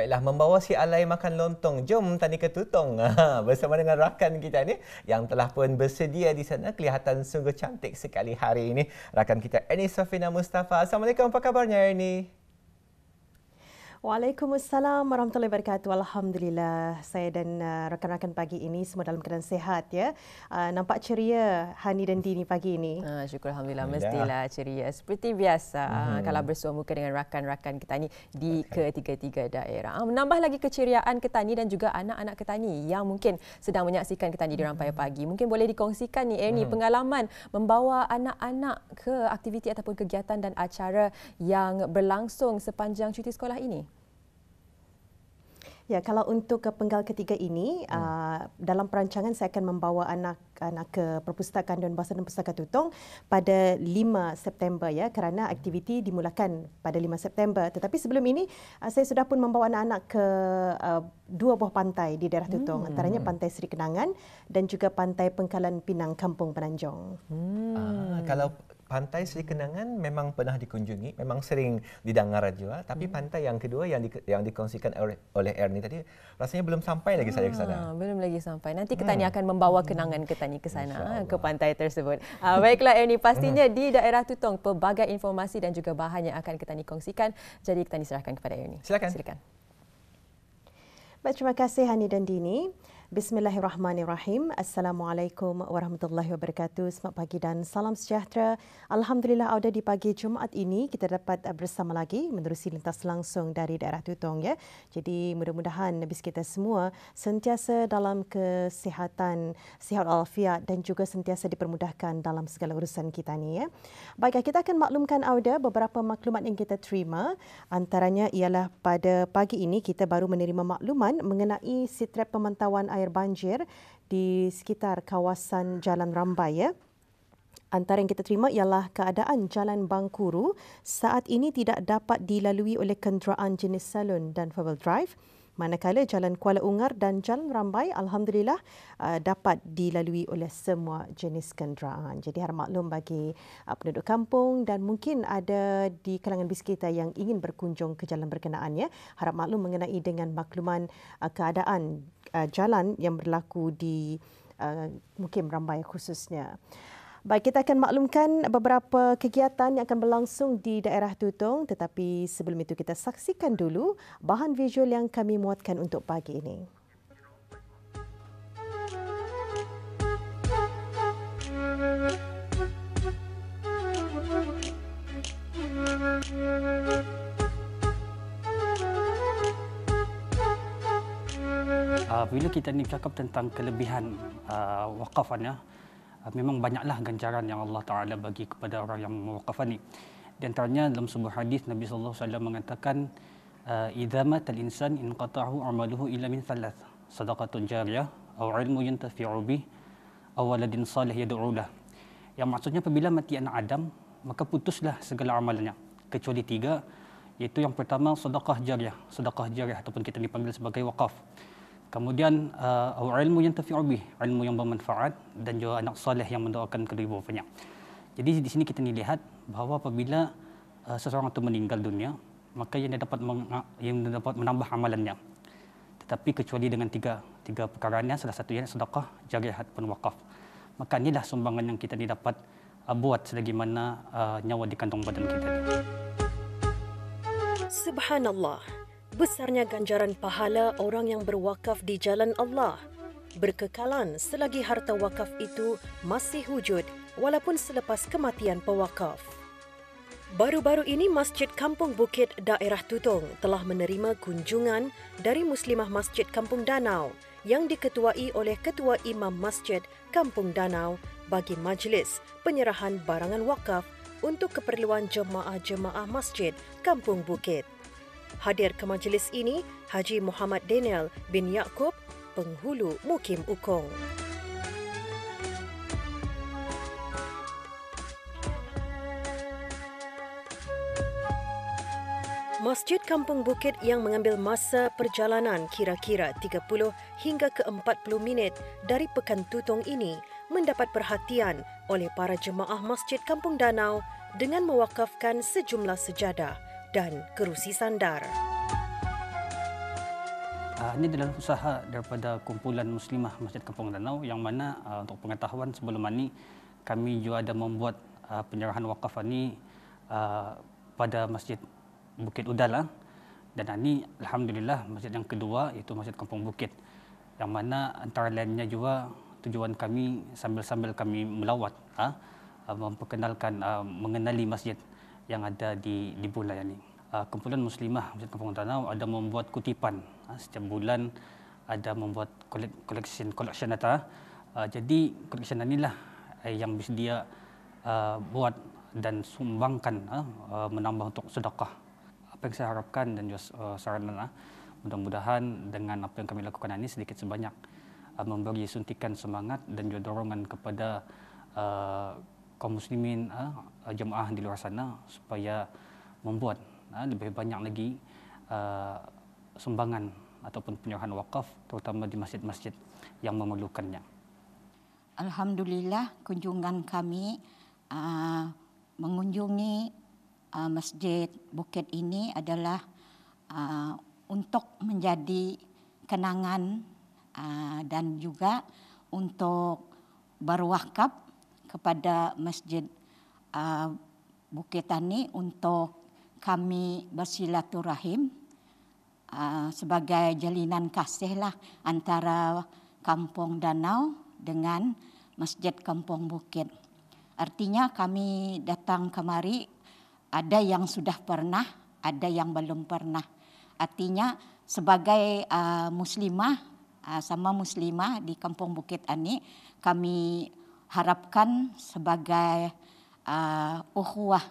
Baiklah, membawa si Alai makan lontong. Jom tani ke Tutong. Bersama dengan rakan kita ni yang telah pun bersedia di sana. Kelihatan sungguh cantik sekali hari ini. Rakan kita Ernie Safina Mustafa. Assalamualaikum, apa kabarnya Ernie? Waalaikumsalam warahmatullahi wabarakatuh. Alhamdulillah, saya dan rakan-rakan pagi ini semua dalam keadaan sehat ya. Nampak ceria Hani dan Dini pagi ini. Syukur Alhamdulillah, mestilah ceria. Seperti biasa kalau bersua muka dengan rakan-rakan Ketani di ketiga-tiga daerah. Menambah lagi keceriaan Ketani dan juga anak-anak Ketani yang mungkin sedang menyaksikan Ketani di Rampai Pagi. Mungkin boleh dikongsikan ni Ernie pengalaman membawa anak-anak ke aktiviti ataupun kegiatan dan acara yang berlangsung sepanjang cuti sekolah ini. Ya, kalau untuk penggal ketiga ini, dalam perancangan saya akan membawa anak-anak ke Perpustakaan Dewan Bahasa dan Pustaka Tutong pada 5 September ya, kerana aktiviti dimulakan pada 5 September. Tetapi sebelum ini saya sudah pun membawa anak-anak ke dua buah pantai di daerah Tutong, antaranya Pantai Seri Kenangan dan juga Pantai Pengkalan Pinang, Kampung Penanjung. Kalau Pantai Seri Kenangan memang pernah dikunjungi, memang sering didengar juga, tapi pantai yang kedua yang dikongsikan oleh Ernie tadi rasanya belum sampai lagi saya ke sana. Belum lagi sampai. Nanti Ketani akan membawa kenangan Ketani ke sana, ke pantai tersebut. Baiklah Ernie, pastinya di daerah Tutong pelbagai informasi dan juga bahan yang akan Ketani kongsikan. Jadi Ketani serahkan kepada Ernie. Silakan. Baik, terima kasih Hani dan Dini. Bismillahirrahmanirrahim. Assalamualaikum warahmatullahi wabarakatuh. Selamat pagi dan salam sejahtera. Alhamdulillah, Auda di pagi Jumaat ini kita dapat bersama lagi menerusi lintas langsung dari daerah Tutong ya. Jadi mudah-mudahan habis kita semua sentiasa dalam kesihatan, sihat walafiat dan juga sentiasa dipermudahkan dalam segala urusan kita ni ya. Baik, kita akan maklumkan Auda beberapa maklumat yang kita terima. Antaranya ialah pada pagi ini kita baru menerima makluman mengenai sitrep pemantauan air banjir di sekitar kawasan Jalan Rambai ya. Antara yang kita terima ialah keadaan Jalan Bangkuru saat ini tidak dapat dilalui oleh kenderaan jenis salon dan four-wheel drive. Manakala Jalan Kuala Ungar dan Jalan Rambai alhamdulillah dapat dilalui oleh semua jenis kenderaan. Jadi harap maklum bagi penduduk kampung dan mungkin ada di kalangan bis kita yang ingin berkunjung ke jalan berkenaan ya. Harap maklum mengenai dengan makluman keadaan jalan yang berlaku di Mukim Rambai khususnya. Baik, kita akan maklumkan beberapa kegiatan yang akan berlangsung di daerah Tutong, tetapi sebelum itu kita saksikan dulu bahan visual yang kami muatkan untuk pagi ini. Bila kita ni cakap tentang kelebihan wakafan ya, memang banyaklah ganjaran yang Allah Ta'ala bagi kepada orang yang mewakafan ni. Di antaranya dalam sebuah hadis Nabi sallallahu alaihi wasallam mengatakan idza matal insan inqata'u amaluhu illa min thalath sadaqatun jariyah aw ilmu yantafi'u bih aw waladin salih yad'u lah. Yang maksudnya apabila mati anak Adam maka putuslah segala amalannya kecuali tiga, iaitu yang pertama sedekah jariyah ataupun kita dipanggil sebagai wakaf. Kemudian ilmu yang yantafi'u bih, ilmu yang bermanfaat dan juga anak soleh yang mendoakan kedua ibu bapanya. Jadi di sini kita lihat bahawa apabila seseorang itu meninggal dunia, maka ia dapat menambah amalannya. Tetapi kecuali dengan tiga perkaranya, salah satunya sedekah jariyah ataupun wakaf. Maka inilah sumbangan yang kita dapat buat selagi mana nyawa di kantong badan kita. Subhanallah. Besarnya ganjaran pahala orang yang berwakaf di jalan Allah. Berkekalan selagi harta wakaf itu masih wujud walaupun selepas kematian pewakaf. Baru-baru ini Masjid Kampung Bukit daerah Tutong telah menerima kunjungan dari Muslimah Masjid Kampung Danau yang diketuai oleh Ketua Imam Masjid Kampung Danau bagi majlis penyerahan barangan wakaf untuk keperluan jemaah-jemaah Masjid Kampung Bukit. Hadir ke majlis ini Haji Muhammad Daniel bin Yaakob, penghulu Mukim Ukong. Masjid Kampung Bukit yang mengambil masa perjalanan kira-kira 30 hingga ke 40 minit dari Pekan Tutong ini mendapat perhatian oleh para jemaah Masjid Kampung Danau dengan mewakafkan sejumlah sejadah dan kerusi sandar. Ini adalah usaha daripada kumpulan Muslimah Masjid Kampung Danau yang mana untuk pengetahuan sebelum ini kami juga ada membuat penyerahan wakaf ini pada Masjid Bukit Udal. Dan ini alhamdulillah masjid yang kedua iaitu Masjid Kampung Bukit, yang mana antara lainnya juga tujuan kami sambil-sambil kami melawat memperkenalkan mengenali masjid yang ada di Bulai ini. Kumpulan Muslimah Masjid Kampung Danau ada membuat kutipan setiap bulan, ada membuat collection data. Jadi collection inilah yang bersedia buat dan sumbangkan menambah untuk sedekah. Apa yang saya harapkan dan juga saranan, mudah-mudahan dengan apa yang kami lakukan ini sedikit sebanyak memberi suntikan semangat dan juga dorongan kepada kaum muslimin, jemaah di luar sana supaya membuat lebih banyak lagi sumbangan ataupun penyerahan wakaf terutama di masjid-masjid yang memerlukannya. Alhamdulillah kunjungan kami mengunjungi Masjid Bukit ini adalah untuk menjadi kenangan dan juga untuk berwakaf kepada Masjid Bukit ini untuk kami bersilaturahim sebagai jalinan kasih lah antara Kampung Danau dengan Masjid Kampung Bukit. Artinya kami datang kemari, ada yang sudah pernah, ada yang belum pernah. Artinya sebagai muslimah, sama muslimah di Kampung Bukit ini, kami harapkan sebagai ukhuwah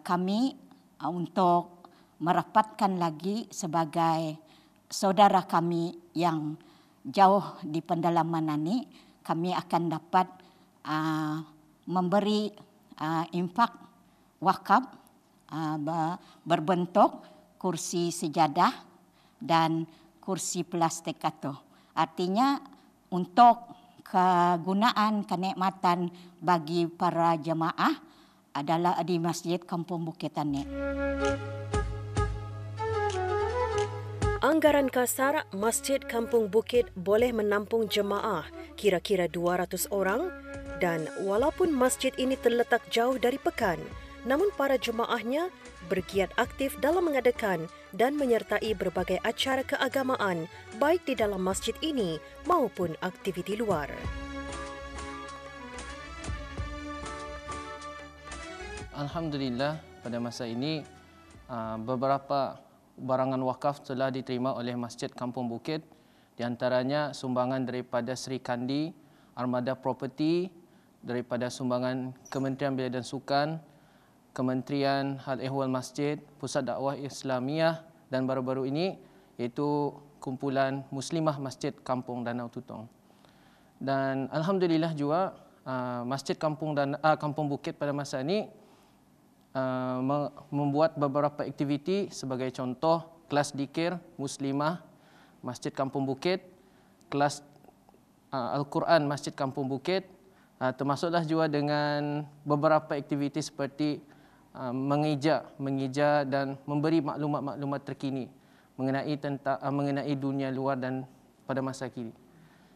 kami untuk merapatkan lagi sebagai saudara kami yang jauh di pendalaman ini, kami akan dapat memberi infak wakaf berbentuk kursi sejadah dan kursi plastik itu. Artinya untuk kegunaan kenikmatan bagi para jemaah adalah di Masjid Kampung Bukit ini. Anggaran kasar Masjid Kampung Bukit boleh menampung jemaah kira-kira 200 orang dan walaupun masjid ini terletak jauh dari pekan, namun para jemaahnya bergiat aktif dalam mengadakan dan menyertai berbagai acara keagamaan baik di dalam masjid ini maupun aktiviti luar. Alhamdulillah pada masa ini beberapa barangan wakaf telah diterima oleh Masjid Kampung Bukit, di antaranya sumbangan daripada Sri Kandi, Armada Property, daripada sumbangan Kementerian Belia dan Sukan, Kementerian Hal Ehwal Masjid, Pusat Dakwah Islamiyah dan baru-baru ini iaitu kumpulan Muslimah Masjid Kampung Danau Tutong. Dan alhamdulillah juga Masjid Kampung Bukit pada masa ini membuat beberapa aktiviti, sebagai contoh kelas dikir Muslimah Masjid Kampung Bukit, kelas Al-Quran Masjid Kampung Bukit, termasuklah juga dengan beberapa aktiviti seperti mengeja dan memberi maklumat-maklumat terkini mengenai dunia luar dan pada masa kini.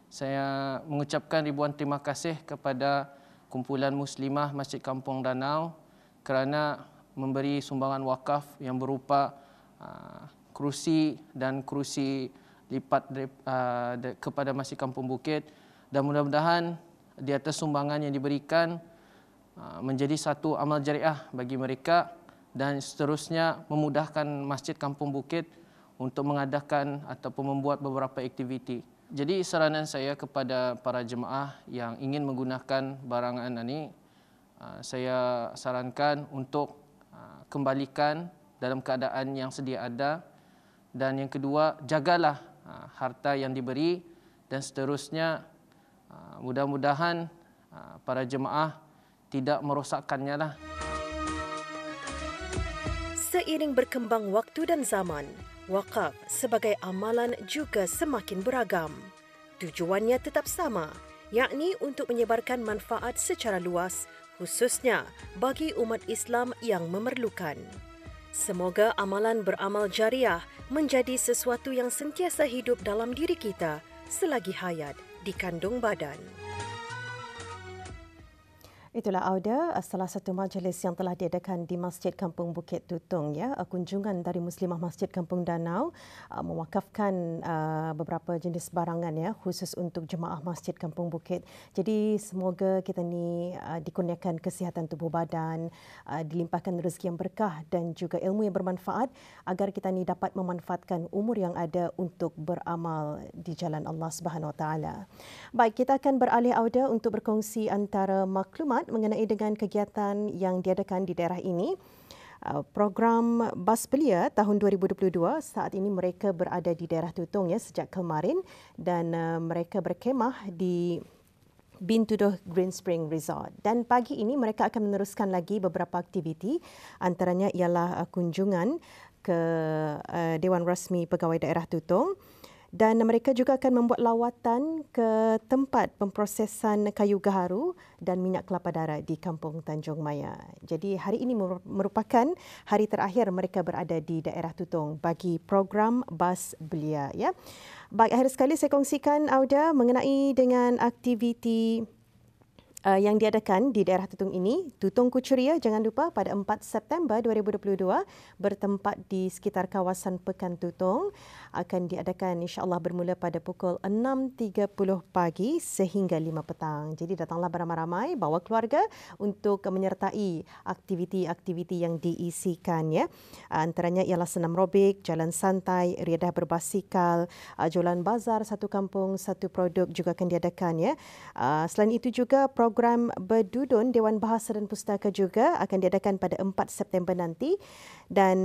Saya mengucapkan ribuan terima kasih kepada kumpulan Muslimah Masjid Kampung Danau kerana memberi sumbangan wakaf yang berupa kerusi dan kerusi lipat kepada Masjid Kampung Bukit, dan mudah-mudahan di atas sumbangan yang diberikan menjadi satu amal jariah bagi mereka dan seterusnya memudahkan Masjid Kampung Bukit untuk mengadakan ataupun membuat beberapa aktiviti. Jadi saranan saya kepada para jemaah yang ingin menggunakan barangan ini, saya sarankan untuk kembalikan dalam keadaan yang sedia ada, dan yang kedua, jagalah harta yang diberi, dan seterusnya mudah-mudahan para jemaah tidak merosakkannya lah. Seiring berkembang waktu dan zaman, wakaf sebagai amalan juga semakin beragam. Tujuannya tetap sama, yakni untuk menyebarkan manfaat secara luas, khususnya bagi umat Islam yang memerlukan. Semoga amalan beramal jariah menjadi sesuatu yang sentiasa hidup dalam diri kita selagi hayat di kandung badan. Itulah Auda, salah satu majlis yang telah diadakan di Masjid Kampung Bukit Tutung. Ya, kunjungan dari Muslimah Masjid Kampung Danau mewakafkan beberapa jenis barangan ya khusus untuk jemaah Masjid Kampung Bukit. Jadi semoga kita ni dikurniakan kesihatan tubuh badan, dilimpahkan rezeki yang berkah dan juga ilmu yang bermanfaat agar kita ni dapat memanfaatkan umur yang ada untuk beramal di jalan Allah Subhanahu Wa Taala. Baik, kita akan beralih Auda untuk berkongsi antara maklumat mengenai dengan kegiatan yang diadakan di daerah ini. Program Bas Belia tahun 2022, saat ini mereka berada di daerah Tutung ya sejak kemarin dan mereka berkemah di Bintuduh Green Spring Resort. Dan pagi ini mereka akan meneruskan lagi beberapa aktiviti, antaranya ialah kunjungan ke Dewan Rasmi Pegawai Daerah Tutung. Dan mereka juga akan membuat lawatan ke tempat pemprosesan kayu gaharu dan minyak kelapa darah di Kampung Tanjung Maya. Jadi hari ini merupakan hari terakhir mereka berada di daerah Tutung bagi program Bas Belia. Ya. Baik, akhir sekali saya kongsikan Auda mengenai dengan aktiviti yang diadakan di daerah Tutung ini. Tutung Kucuria jangan lupa pada 4 September 2022 bertempat di sekitar kawasan Pekan Tutung akan diadakan insya-Allah bermula pada pukul 6.30 pagi sehingga 5 petang. Jadi datanglah beramai-ramai bawa keluarga untuk menyertai aktiviti-aktiviti yang diisikan ya. Antaranya ialah senam robik, jalan santai, riadah berbasikal, jualan bazar satu kampung satu produk juga akan diadakan ya. Selain itu juga program Berdudun Dewan Bahasa dan Pustaka juga akan diadakan pada 4 September nanti dan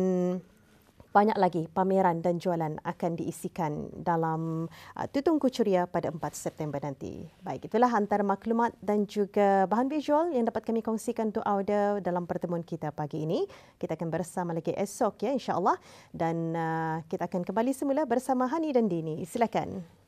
banyak lagi pameran dan jualan akan diisikan dalam Tutung Kucuria pada 4 September nanti. Baik, itulah antara maklumat dan juga bahan visual yang dapat kami kongsikan untuk Auda dalam pertemuan kita pagi ini. Kita akan bersama lagi esok ya insya-Allah dan kita akan kembali semula bersama Hani dan Dini. Silakan.